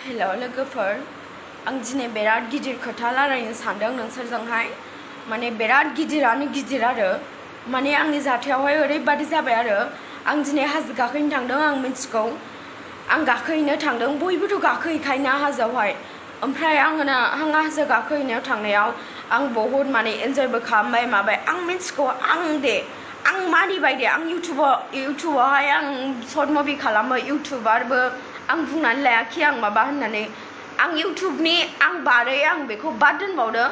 hello लोगोफोर आं दिनै बिराद गिदिर खोथा रायलायनो सानदों नोंसोरजोंहाय माने बिराद गिदिरानो गिदिर आरो माने आंनि जाथायावहाय ओरैबादि जाबाय आरो आं दिनै हाजो गाखोहैनो थांदों आं मिथिगौ आं गाखोहैनो थांदों बयबोथ' गाखोहैखायोना हाजोआवहाय ओमफ्राय आं हाजो गाखोहैनायाव थांनायाव आं बहुद माने एन्जयबो खालामबाय माबाय आं मिथिगौ आं मानिबाय दे आं इउटुबावहाय आं सर्ट मुभि खालामो इउटुबारबो आं बुंनानै लायाखै आं माबा होननानै आं इउटुबनि आं बारै आं बेखौ बाद दोनबावदो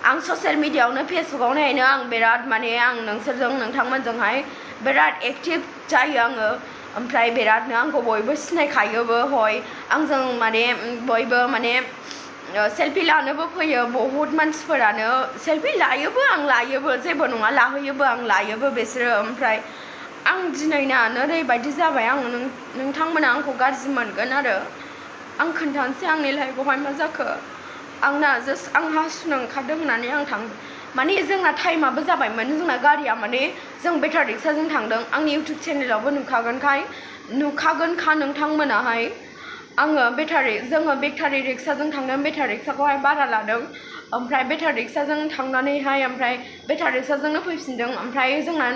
आं ससियेल मिडियाआवनो फेसबुकआवनो आं बिराद माने आं नोंसोरजों नोंथांमोनजोंहाय बिराद एक्टिभ जायो आङो ओमफ्राय बिरादनो आंखौ बयबो सिनायखायोबो हय आंजों माने बयबो माने सेल्फि लानोबो फैयो बहुद मानसिफोरानो सेल्फि लायोबो आं लायोबो जेबो नङा लाहोयोबो आं लायोबो बिसोरो ओमफ्राय आं दिनैना ओरैबायदि जाबाय आं नोंथांमोना आंखौ गाज्रि मोनगोन आरो आं खोन्थानोसै आंनि लाइफआवहाय मा जाखो आंना आं हासुनो ओंखारदों होननानै आं थांदों माने जोंना टाइमाबो जाबायमोन जोंना गारिया माने जों बेटारि रिक्साजों थांदों आंनि इउटुब चेनेलावबो नुखागोनखा नोंथांमोनाहाय जोङो बेटारि रिक्साजों थांदों बेटारि रिक्साखौहाय भारा लादों ओमफ्राय बेटारि रिक्साजों थांनानैहाय ओमफ्राय बेटारि रिक्साजोंनो फैफिनदों ओमफ्राय जोंना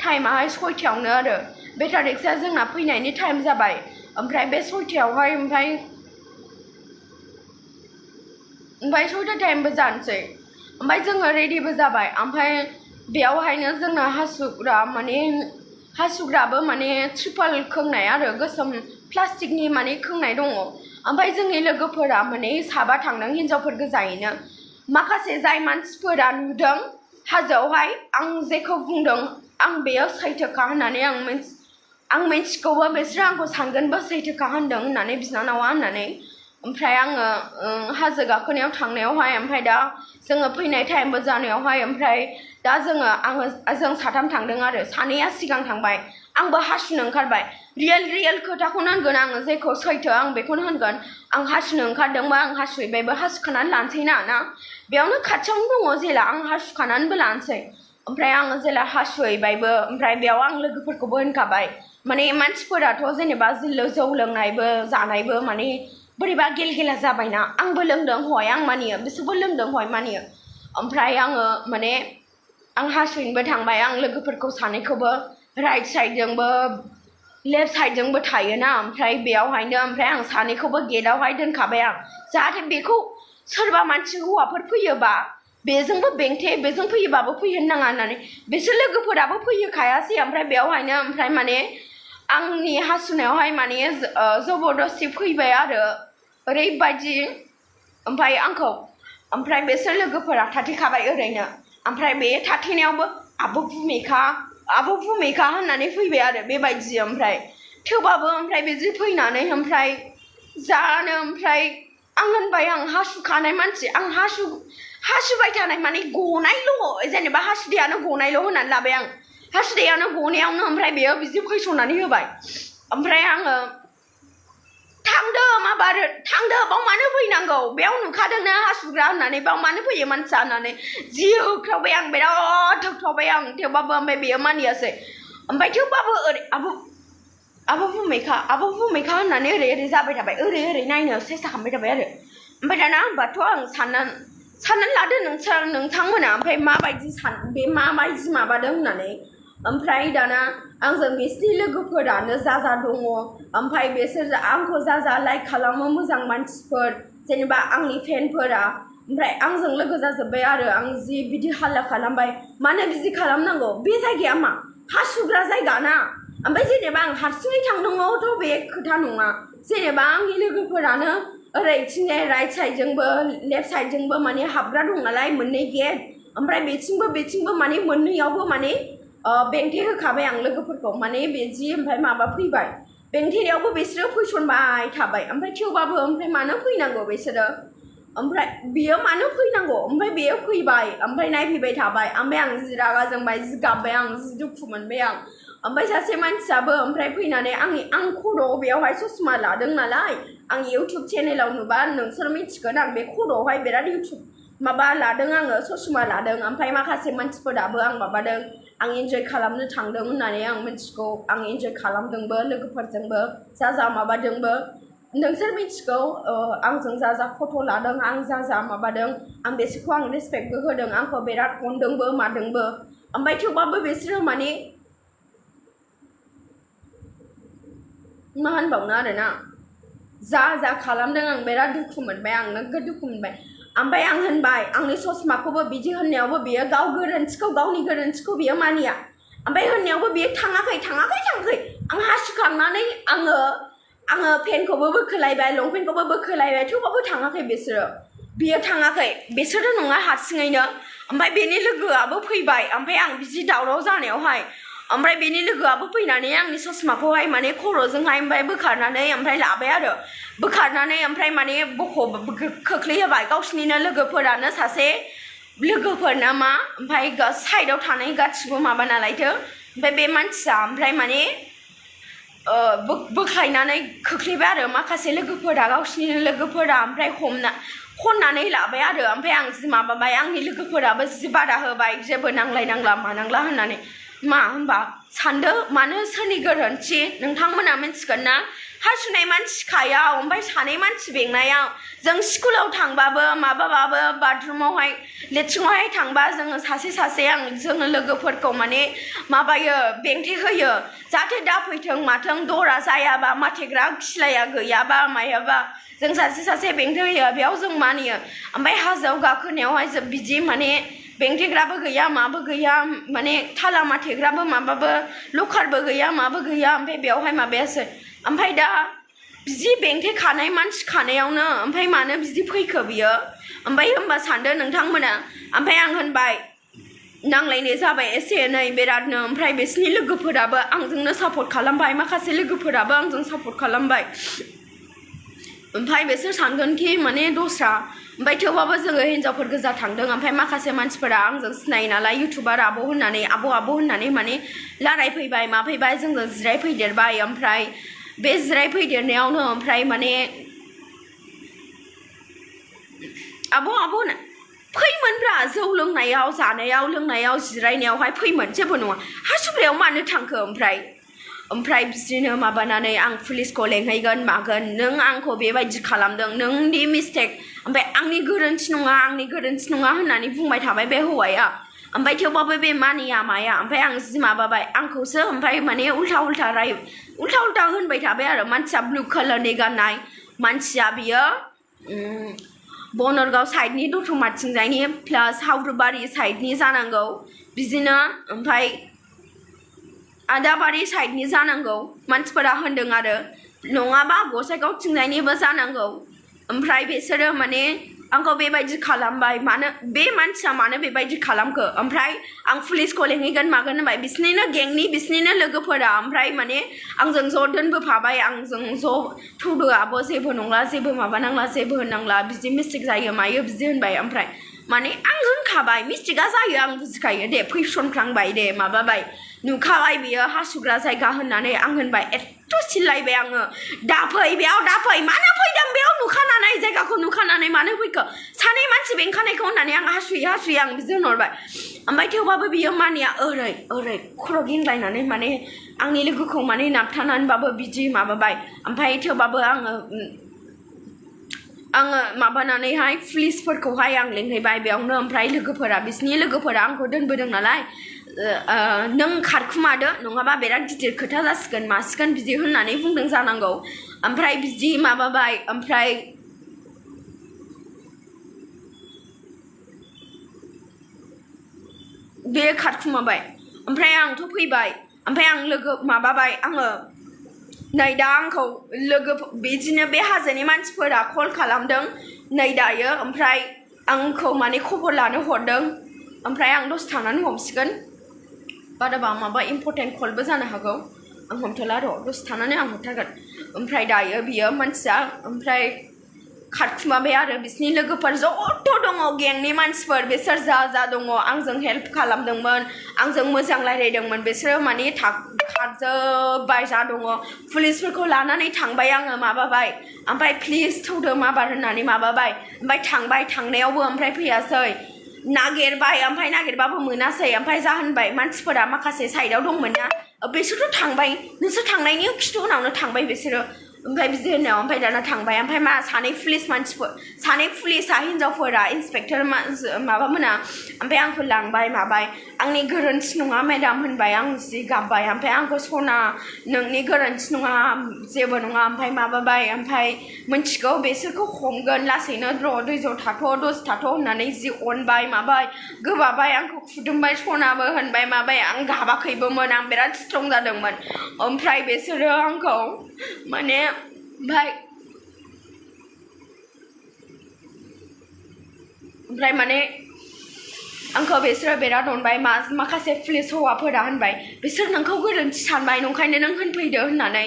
टाइमाहाय 6टायावनो आरो बेटारि रिक्साया जोंना फैनायनि टाइम जाबाय ओमफ्राय बे 6टायावहाय ओमफ्राय 6टा टाइमबो जानोसै ओमफ्राय जोङो रेडिबो जाबाय ओमफ्राय बेयावहायनो जोंना हासुग्राबो माने ट्रिपल खोंनाय आरो गोसोम प्लास्टिकनि माने खोंनाय दङ ओमफ्राय जोंनि लोगोफोरा माने साबा थांदों हिनजावफोर गोजायैनो माखासे जाय मानसिफोरा नुदों हाजोआवहाय आं जेखौ बुंदों आं बेयो सैथोखा होननानै आं मिथिगौबो बिसोरो आंखौ सानगोनबो सैथोखा होननानै बिनानावा होननानै ओमफ्राय आङो हाजो गाखोनायाव थांनायावहाय ओमफ्राय दा जोङो फैनाय टाइमबो जानायावहाय ओमफ्राय दा जों साथाम थांदों आरो सानैया सिगां थांबाय आंबो हासुनो ओंखारबाय रियेल खोथाखौनो होनगोन आङो जेखौ सैथो आं बेखौनो होनगोन आं हासुनो ओंखारदोंबा आं हासुहैबायबो हासुखानानै लानोसै ना बेयावनो खाथियावनो दङ जेला आं हासुखानानैबो लानोसै ओमफ्राय आङो जेला हासुहैबायबो ओमफ्राय बेयाव आं लोगोफोरखौबो होनखाबाय माने मानसिफोराथ' जेनेबा जौ लोंनायबो जानायबो माने बोरैबा गेलगेला जाबायना आंबो लोंदों हय आं मानियो बिसोरबो लोंदों हय मानियो ओमफ्राय आङो माने आं हासुनोबो थांबाय आं लोगोफोरखौ सानैखौबो राइट साइडजोंबो लेफ्ट साइडजोंबो थायोना ओमफ्राय बेयावहायनो ओमफ्राय आं सानैखौबो गेटआवहाय दोनखाबाय आं जाहाथे बेखौ सोरबा मानसि हौवाफोर फैयोबा बेजोंबो बेजों फैयोबाबो फैहोनो नाङा होननानै बिसोर लोगोफोराबो फैयोखायासै ओमफ्राय बेयावहायनो ओमफ्राय माने आंनि हासुनायावहाय माने जबरदस्ति फैबाय आरो ओरैबायदि ओमफ्राय बिसोर लोगोफोरा थाथेखाबाय ओरैनो ओमफ्राय बे थाथेनायावबो आब' भुमिखा होननानै फैबाय आरो बेबायदि ओमफ्राय थेवबाबो ओमफ्राय बिदि फैनानै ओमफ्राय ओमफ्राय आं होनबाय आं हासुखानाय मानसि आं हासुबाय थानाय माने गनायल' जेनेबा हासुदैयानो गनायल' होननानै लाबाय आं हासुदैयानो गनायावनो ओमफ्राय बेयो बिदि फैसननानै होबाय ओमफ्राय आङो थांदो बाव मानो फैनांगौ बेयाव नुखादोंना हासुग्रा होननानै बाव मानो फैयो मानसिया होननानै जि होख्रावबाय आं बिराद होख्रावबाय आं थेवबाबो ओमफ्राय बेयो मानियासै ओमफ्राय थेवबाबो ओरै आब' भुमिखा होननानै ओरै जाबाय थाबाय ओरै नायनो सेस्था खालामबाय थाबाय आरो ओमफ्राय दाना होनबाथ' आं साननानै लादो नोंथांमोना ओमफ्राय माबायदि माबादों होननानै ओमफ्राय दाना आंजों बिसिनि लोगोफोरानो जा दङ ओमफ्राय बिसोर आंखौ जा लाइक खालामो मोजां मानसिफोर जेनेबा आंनि फेनफोरा ओमफ्राय आंजों लोगो जाजोब्बाय आरो आं जि बिदि हाल्ला खालामबाय मानो बिदि खालामनांगौ बे जायगाया मा हासुग्रा जायगा ना ओमफ्राय जेनेबा आं हारसिङै थांनांगौथ' बे खोथा नङा जेनेबा आंनि लोगोफोरानो ओरैथिंजाय राइट साइडजोंबो लेफ्ट साइडजोंबो माने हाबग्रा दं नालाय मोननै गेट ओमफ्राय बेथिंबो माने मोननैयावबो माने बेंथे होखाबाय आं लोगोफोरखौ माने बिदि ओमफ्राय माबा फैबाय बेंथेनायावबो बिसोरो फैसनबाय थाबाय ओमफ्राय थेवबाबो ओमफ्राय मानो फैनांगौ बिसोरो ओमफ्राय बियो मानो फैनांगौ ओमफ्राय बेयो फैबाय ओमफ्राय नायफैबाय थाबाय ओमफ्राय आं जि रागा जोंबाय जि गाबबाय आं जि दुखु मोनबाय आं ओमफ्राय सासे मानसियाबो ओमफ्राय फैनानै आं खर'आव बेयावहाय ससमा लादों नालाय आं इउटुब चेनेलाव नुबा नोंसोर मिथिगोन आं बे खर'आवहाय बिराद इउटुब माबा लादों आङो ससमा लादों ओमफ्राय माखासे मानसिफोराबो आं माबादों आं इन्जय खालामनो थांदों होननानै आं मिथिगौ आं इन्जय खालामदोंबो लोगोफोरजोंबो जा माबादोंबो नोंसोर मिथिगौ आंजों जा जा फट' लादों आं जा जा माबादों आं बिसोरखौ आं रेसपेक्टबो होदों आंखौ बिराद अनदोंबो मादोंबो ओमफ्राय थेवबाबो बिसोरो माने मा होनबावनो आरोना जा जा खालामदों आं बिराद दुखु मोनबाय आं नोगोद दुखु मोनबाय ओमफ्राय आं होनबाय आंनि ससमाखौबो बिदि होननायावबो बियो गावनि गोरोन्थिखौ बियो मानिया ओमफ्राय होननायावबो बियो थाङाखै आं हासुखांनानै आङो पेनखौबो बोखोलायबाय लंपेन्टखौबो बोखोलायबाय थेवबाबो थाङाखै बियो थाङाखै बिसोरो नङा हारसिङैनो ओमफ्राय बेनि लोगोआबो फैबाय ओमफ्राय आं बिदि दावराव जानायावहाय ओमफ्राय बेनि लोगोआबो फैनानै आंनि ससमाखौहाय माने खर'जोंहाय ओमफ्राय बोखारनानै ओमफ्राय लाबाय आरो बोखारनानै ओमफ्राय माने खोख्लैहोबाय गावसिनिनो लोगोफोरानो सासे लोगोफोर ना मा ओमफ्राय साइडआव थानाय गासिबो माबा नालायथो ओमफ्राय बे मानसिया ओमफ्राय माने बोख्लायनानै खोख्लैबाय आरो माखासे लोगोफोरा गावसिनिनो लोगोफोरा ओमफ्राय खननानै लाबाय आरो ओमफ्राय आं जि माबाबाय आंनि लोगोफोराबो जि बादा होबाय जेबो नांलायनांला मानांला होननानै मा होनबा सानदो मानो सोरनि गोरोन्थि नोंथांमोना मिथिगोन ना हासुनाय मानसि खायाव ओमफ्राय सानै मानसि बेंनायाव जों स्कुलाव थांबाबो माबाबाबो बाथरुमावहाय लेट्रिनावहाय थांबा जोङो सासे जोङो लोगोफोरखौ माने माबायो बेंथे होयो जाहाथे दा फैथों माथों दरा जायाबा माथेग्रा खिलाया गैयाबा मायाबा जों सासे बेंथे होयो बेयाव जों मानियो ओमफ्राय हाजोआव गाखोनायावहाय जों बिदि माने बेंथेग्राबो गैया माबो गैया माने थाला माथेग्राबो माबाबो लकारबो गैया माबो गैया ओमफ्राय बेयावहाय माबायासै ओमफ्राय दा बिदि बेंथे खानाय मानसि खानायावनो ओमफ्राय मानो बिदि फैखो बियो ओमफ्राय होनबा सानदो नोंथांमोना ओमफ्राय आं होनबाय नांलायनाय जाबाय एसे एनै बिरादनो ओमफ्राय बिसोरनि लोगोफोराबो आंजोंनो सापर्ट खालामबाय माखासे लोगोफोराबो आंजों सापर्ट खालामबाय ओमफ्राय बिसोर सानगोनखि माने दस्रा ओमफ्राय थेवबाबो जोङो हिनजावफोर गोजा थांदों ओमफ्राय माखासे मानसिफोरा आंजों सिनायो नालाय इउटुबार आब' होननानै माने रायलायफैबाय माफैबाय जोंजों जिरायफैदेरबाय ओमफ्राय बे जिरायफैदेरनायावनो ओमफ्राय माने आब' फैमोनब्रा जौ लोंनायाव जानायाव लोंनायाव जिरायनायावहाय फैमोन जेबो नङा हासुग्रायाव मानो थांखो ओमफ्राय बिदिनो माबानानै आं पुलिसखौ लेंहैगोन मागोन नों आंखौ बेबायदि खालामदों नोंनि मिस्टेक ओमफ्राय आंनि गोरोन्थि नङा होननानै बुंबाय थाबाय बे हौवाया ओमफ्राय थेवबाबो बे मानिया माया ओमफ्राय आं जि माबाबाय आंखौसो ओमफ्राय माने उल्था होनबाय थाबाय आरो मानसिया ब्लु कालारनि गाननाय मानसिया बियो बनरगाव साइडनि दतमाथिंजायनि प्लास हावरुबारि साइडनि जानांगौ बिदिनो ओमफ्राय आदाबारि साइडनि जानांगौ मानसिफोरा होनदों आरो नङाबा गसाइगावथिंजायनिबो जानांगौ ओमफ्राय बिसोरो माने आंखौ बेबायदि खालामबाय मानो बे मानसिया मानो बेबायदि खालामखो ओमफ्राय आं पुलिसखौ लेंहैगोन मागोन होनबाय बिसोरनिनो गेंनि बिसोरनिनो लोगोफोरा ओमफ्राय माने आंजों ज' दोनबोफाबाय आंजों ज' थौदो आब' जेबो नंला जेबो माबानांला जेबो होननांला बिदि मिस्टेक जायो मायो बिदि होनबाय ओमफ्राय माने आं होनखाबाय मिस्टेकआ जायो आं बुजिखायो दे फैसनफ्लांबाय दे माबाबाय नुखाबाय बियो हासुग्रा जायगा होननानै आं होनबाय एथ' सिल्लायबाय आङो दाफै मानो फैदों बेयाव नुखानानै जायगाखौ नुखानानै मानो फैखो सानै मानसि बेंखानायखौ होननानै आं हासुयै आं बिदि होनहरबाय ओमफ्राय थेवबाबो बियो मानिया ओरै खर' गिंग्लायनानै माने आंनि लोगोखौ माने नाबथानानैबाबो बिदि माबाबाय ओमफ्राय थेवबाबो आङो माबानानैहाय पुलिसफोरखौहाय आं लिंहैबाय बेयावनो ओमफ्राय बिसिनि लोगोफोरा आंखौ दोनबोदों नालाय नों खारखुमादो नङाबा बिराद गिदिर खोथा जासिगोन मासिगोन बिदि होननानै बुंदों जानांगौ ओमफ्राय बिदि माबाबाय ओमफ्राय बे खारखुमाबाय ओमफ्राय आंथ' फैबाय ओमफ्राय आं माबाबाय आङो नै दा आंखौ बिदिनो बे हाजोनि मानसिफोरा कल खालामदों नै दायो ओमफ्राय आंखौ माने खबर लानो हरदों ओमफ्राय आं दसे थानानै हमसिगोन बाराबा माबा इम्परटेन्ट कलबो जानो हागौ आं हमथ'ला र' दसे थानानै आं हरथारगोन ओमफ्राय दायो बियो मानसिया ओमफ्राय खारखुमाबाय आरो बिसिनि लोगोफोर ज'थ' दङ गेंनि मानसिफोर बिसोर जा दङ आंजों हेल्प खालामदोंमोन आंजों मोजां रायलायदोंमोन बिसोरो माने खारजोब्बाय जा दङ पुलिसफोरखौ लानानै थांबाय आङो माबाबाय ओमफ्राय प्लिज थौदो माबार होननानै माबाबाय ओमफ्राय थांबाय थांनायावबो ओमफ्राय फैयासै नागिरबाय ओमफ्राय नागिरबाबो मोनासै ओमफ्राय जाहोनबाय मानसिफोरा माखासे साइडआव दंमोन ना बिसोरथ' थांबाय नोंसोर थांनायनि खिथु उनावनो थांबाय बिसोरो ओमफ्राय बिदि होनो ओमफ्राय दाना थांबाय ओमफ्राय मा सानै पुलिस मानसिफोर सानै पुलिसा हिनजावफोरा इन्सपेक्टर माबा मोना ओमफ्राय आंखौ लांबाय माबाय आंनि गोरोन्थि नङा मेडाम होनबाय आं जि गाबबाय ओमफ्राय आंखौ सना नोंनि गोरोन्थि नङा जेबो नङा ओमफ्राय माबाबाय ओमफ्राय मोनथिगौ बेसोरखौ हमगोन लासैनो दैज' थाथ' दसे थाथ' होननानै जि अनबाय माबाय गोबाबाय आंखौ खुदुमबाय सनाबो होनबाय माबाय आं गाबाखैबोमोन आं बिराद स्ट्रं जादोंमोन ओमफ्राय बिसोरो आंखौ माने ओमफ्राय माने आंखौ बिसोरो बिराद अनबाय माखासे पुलिस हौवाफोरा होनबाय बिसोर नोंखौ गोरोन्थि सानबाय नंखायनो नों होनफैदो होननानै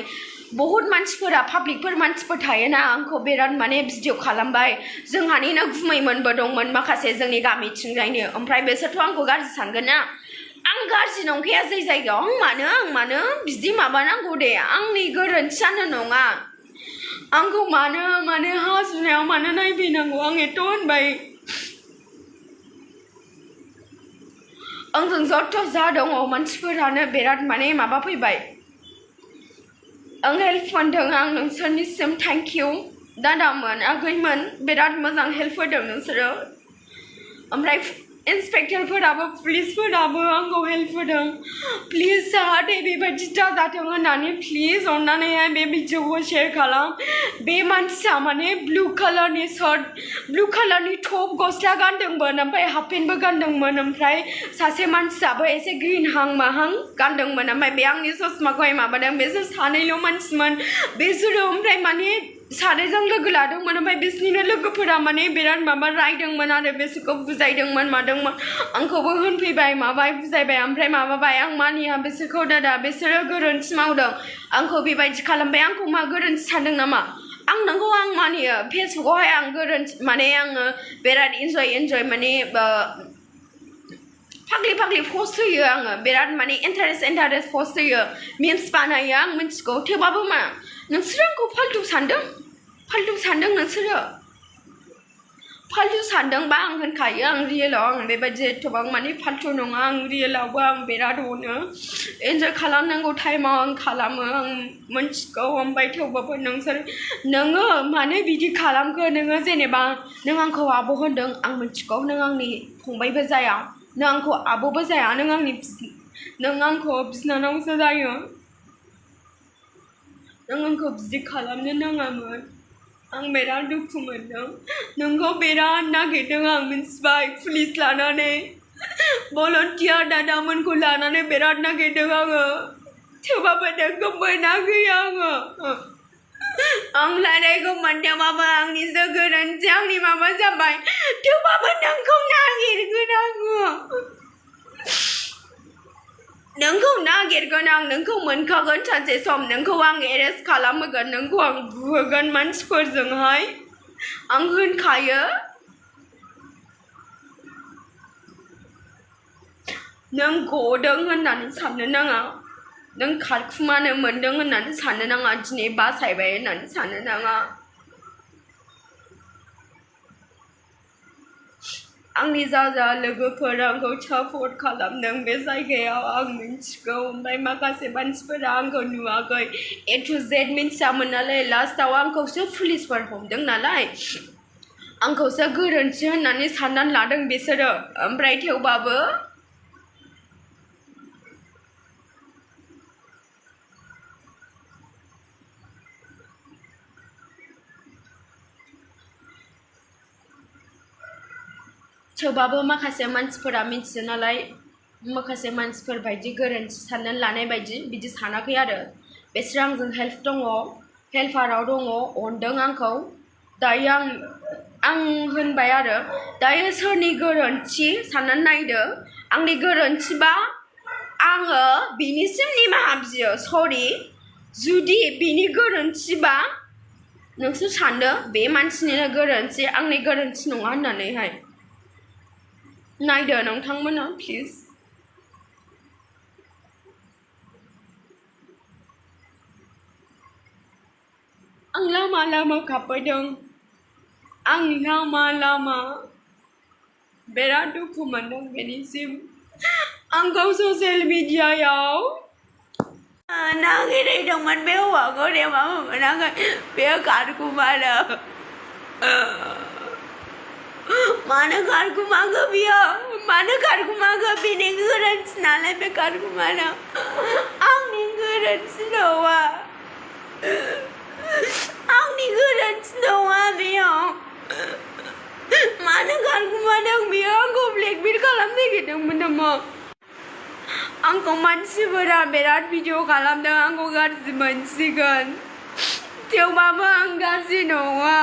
बहुत मानसिफोरा पाब्लिकफोर मानसिफोर थायोना आंखौ बिराद माने भिडिअ खालामबाय जोंहानिनो गुमैमोनबो दंमोन माखासे जोंनि गामिथिंजायनो ओमफ्राय बिसोरथ' आंखौ गाज्रि सानगोन ना आं गाज्रि नंखाया जै जायगायाव आं मानो बिदि माबानांगौ दे आंनि गोरोन्थियानो नङा आंखौ मानो हासुनायाव मानो नायफैनांगौ आं एथ' होनबाय आंजों जथ' जा दङ मानसिफोरानो बिराद माने माबा फैबाय आं हेल्प मोनदों आं नोंसोरनिसिम थेंक इउ दादामोन आगैमोन बिराद मोजां हेल्प होदों नोंसोरो ओमफ्राय इन्सपेक्टरफोराबो पुलिसफोराबो आंखौ हेल्प होदों प्लिज जाहाथे बेबायदि दाजाथों होननानै प्लिज अननानैहाय बे भिडिअखौ शेयार खालाम बे मानसिया माने ब्लू कालारनि शार्ट ब्लू कालारनि टप गस्ला गानदोंमोन ओमफ्राय हाफ पेन्टबो गानदोंमोन ओमफ्राय सासे मानसियाबो एसे ग्रीन हां माहां गानदोंमोन ओमफ्राय बे आंनि ससमाखौहाय माबादों बिसोर सानैल' मानसिमोन बिसोरो ओमफ्राय माने सानैजों लोगो लादोंमोन ओमफ्राय बिसोरनिनो लोगोफोरा माने बिराद माबा रायदोंमोन आरो बिसोरखौ बुजायदोंमोन मादोंमोन आंखौबो होनफैबाय माबाय बुजायबाय ओमफ्राय माबाबाय आं मानिया बिसोरखौ दादा बिसोरो गोरोन्थि मावदों आंखौ बेबायदि खालामबाय आंखौ मा गोरोन्थि सानदों नामा आं नोंखौ आं मानियो फेसबुकआवहाय आं गोरोन्थि माने आङो बिराद इन्जय माने फाग्लि पस्ट होयो आङो बिराद माने इन्टारेस्ट पस्ट होयो मिम्स बानायो आं मिन्थिगौ थेवबाबो मा नोंसोरो आंखौ फाल्तु सानदों नोंसोरो फाल्तु सानदोंबा आं होनखायो आं रियेलाव आं बेबायदि एथबां माने फाल्तु नङा आं रियेलावबो आं बिराद अनो इन्जय खालामनांगौ टाइमाव आं खालामो आं मिन्थिगौ ओमफ्राय थेवबाबो नोङो मानो बिदि खालामखो नोङो जेनेबा नों आंखौ आब' होनदों आं मिन्थिगौ नों आंनि फंबायबो जाया नों आंखौ आब'बो जाया नों आंखौ बिनानावसो जायो नों आंखौ बिदि खालामनो नाङामोन आं बिराद दुखु मोनदों नोंखौ बिराद नागिरदों आं मिन्थिबाय पुलिस लानानै भलन्टियार दादामोनखौ लानानै बिराद नागिरदों आङो थेवबाबो नोंखौ मोनाखै आङो आं लानायखौ मोनदोंबाबो आंनिसो गोरोन्थि आंनि माबा जाबाय थेवबाबो नोंखौ नागिरगोन आङो नोंखौ नागिरगोन आं नोंखौ मोनखागोन सानसे सम नोंखौ आं एरेस्ट खालामहोगोन नोंखौ आं बुहोगोन मानसिफोरजोंहाय आं होनखायो नों गदों होननानै साननो नाङा नों खारखुमानो मोनदों होननानै साननो नाङा दिनै बासायबाय होननानै साननो नाङा आंनि जा लोगोफोर आंखौ सापर्ट खालामदों बे जायगायाव आं मिन्थिगौ ओमफ्राय माखासे मानसिफोरा आंखौ नुवाखै A to Z मिन्थियामोन नालाय लास्टआव आंखौसो पुलिसफोर हमदों नालाय आंखौसो गोरोन्थि होननानै साननानै लादों बिसोरो ओमफ्राय थेवबाबो माखासे मानसिफोरा मिथियो नालाय माखासे मानसिफोर बायदि गोरोन्थि साननानै लानाय बायदि बिदि सानाखै आरो बिसोर आंजों हेल्पाराव दङ अनदों आंखौ दायो आं होनबाय आरो दायो सोरनि गोरोन्थि साननानै नायदो आंनि गोरोन्थिबा आङो बिनिसिम निमाहा बियो सरि जुदि बिनि गोरोन्थिबा नोंसोर सानदो बे मानसिनिनो गोरोन्थि आंनि गोरोन्थि नङा होननानैहाय नायदो नोंथांमोना प्लिज आं लामा खारबोदों आं लामा बिराद दुखु मोनदों बेनिसिम आंखौ ससियेल मिडियायाव नागिरहैदोंमोन बे हौवाखौ थेवबाबो मोनाखै बेयो खारखुमादों मानो खारखुमाखो बियो मानो खारखुमाखो बेनि गोरोन्थि नालाय बे खारखुमादों आंनि गोरोन्थि नङा आंनि गोरोन्थि नङा बेयाव मानो खारखुमादों बियो आंखौ ब्लेकमेल खालामनो नागिरदोंमोन नामा आंखौ मानसिफोरा बिराद भिडिअ खालामदों आंखौ गाज्रि मोनसिगोन थेवबाबो आं गाज्रि नङा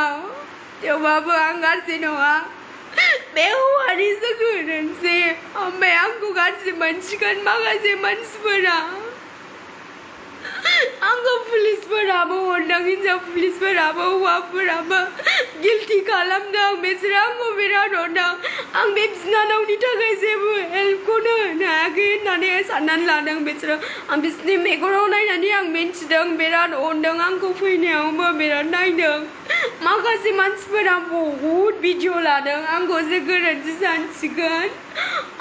थेवबाबो आं गाज्रि नङा बे हौवानिसो गोरोन्थि ओमफ्राय आंखौ गाज्रि मोनसिगोन माखासे मानसिफोरा आंखौ पुलिसफोराबो हरदों हिनजाव पुलिसफोराबो हौवाफोराबो गिल्टि खालामदों बिसोरो आंखौ बिराद हरदों आं बे बिनानावनि थाखाय जेबो हेल्पखौनो होनो हायाखै होननानै साननानै लादों बिसोरो आं बिसोरनि मेगनाव नायनानै आं मिन्थिदों बिराद अनदों आंखौ फैनायावबो बिराद नायदों माखासे मानसिफोरा बहुद भिडिअ लादों आंखौसो गोरोन्थि सानसिगोन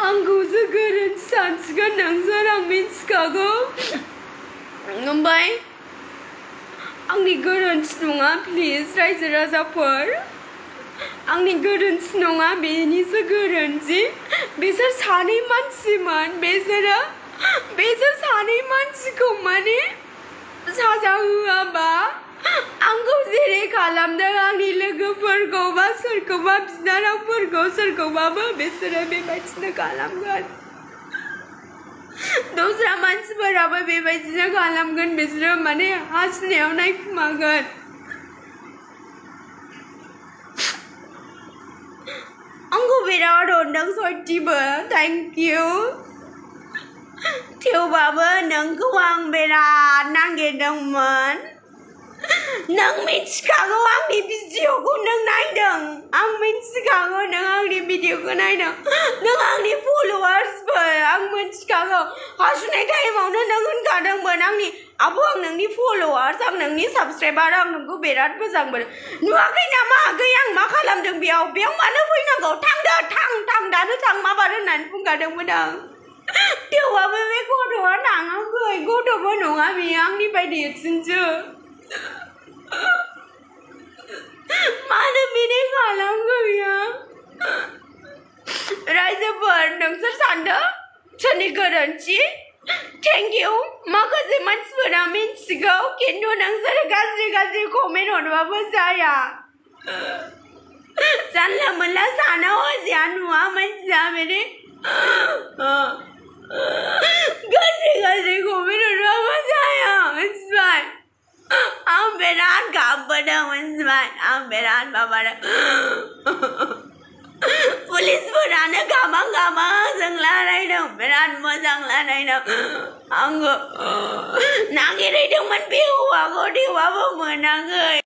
आंखौसो गोरोन्थि सानसिगोन नोंसोर आं मिन्थिखागौ ओमफ्राय आंनि गोरोन्थि नङा प्लिज रायजो राजाफोर आंनि गोरोन्थि नङा बेनिसो गोरोन्थि बिसोर सानै मानसिमोन बिसोर सानै मानसिखौ माने साजा होआबा आंखौ जेरै खालामदों आंनि लोगोफोरखौ बा सोरखौबा बिनानावफोरखौ सोरखौबाबो बिसोरो बेबायदिनो खालामगोन दस्रा मानसिफोराबो बेबायदिनो खालामगोन बिसोरो माने हासिनायाव नायखुमागोन आंखौ बिराद अनदों सयथिबो थेंक इउ थेवबाबो नोंखौ आं बिराद नागिरदोंमोन नों मिथिखागौ आंनि भिडिअखौ नों नायदों आं मिथिखागौ नों आंनि भिडिअखौ नायदों नों आंनि फल'वार्सफोर आं मिथिखागौ हासुनाय टाइमावनो नों होनखादोंमोन आंनि आब' आं नोंनि फल'वार्स आं नोंनि साबसक्राइबार आं नोंखौ बिराद मोजां मोनो नुवाखै नामा आगै आं मा खालामदों बेयाव मानो फैनांगौ थांदो थां दानो थां माबार होननानै बुंखादोंमोन आं थेवबाबो बे गथ'आ थाङाखै गथ'बो नङा बेयो आंनिफ्राय देरसिनसो मानो बिदि खालामखो बियो रायजोफोर नोंसोर सानदों सोरनि गोरोन्थि थेंक इउ माखासे मानसिफोरा मिन्थिगौ खिन्थु नोंसोर गाज्रि कमेन्ट हरबाबो जाया जानला मोनला साना हसिया नुवा मानसिया बिदि गाज्रि कमेन्ट हरबाबो जाया मिथिबाय आं बिराद गाबबोदों मिथिबाय आं बिराद माबादों पुलिसफोरानो गाबां जों रायलायदों बिराद मोजां रायलायदों आंखौ नागिरहैदोंमोन बे हौवाखौ थेवबाबो मोनाखै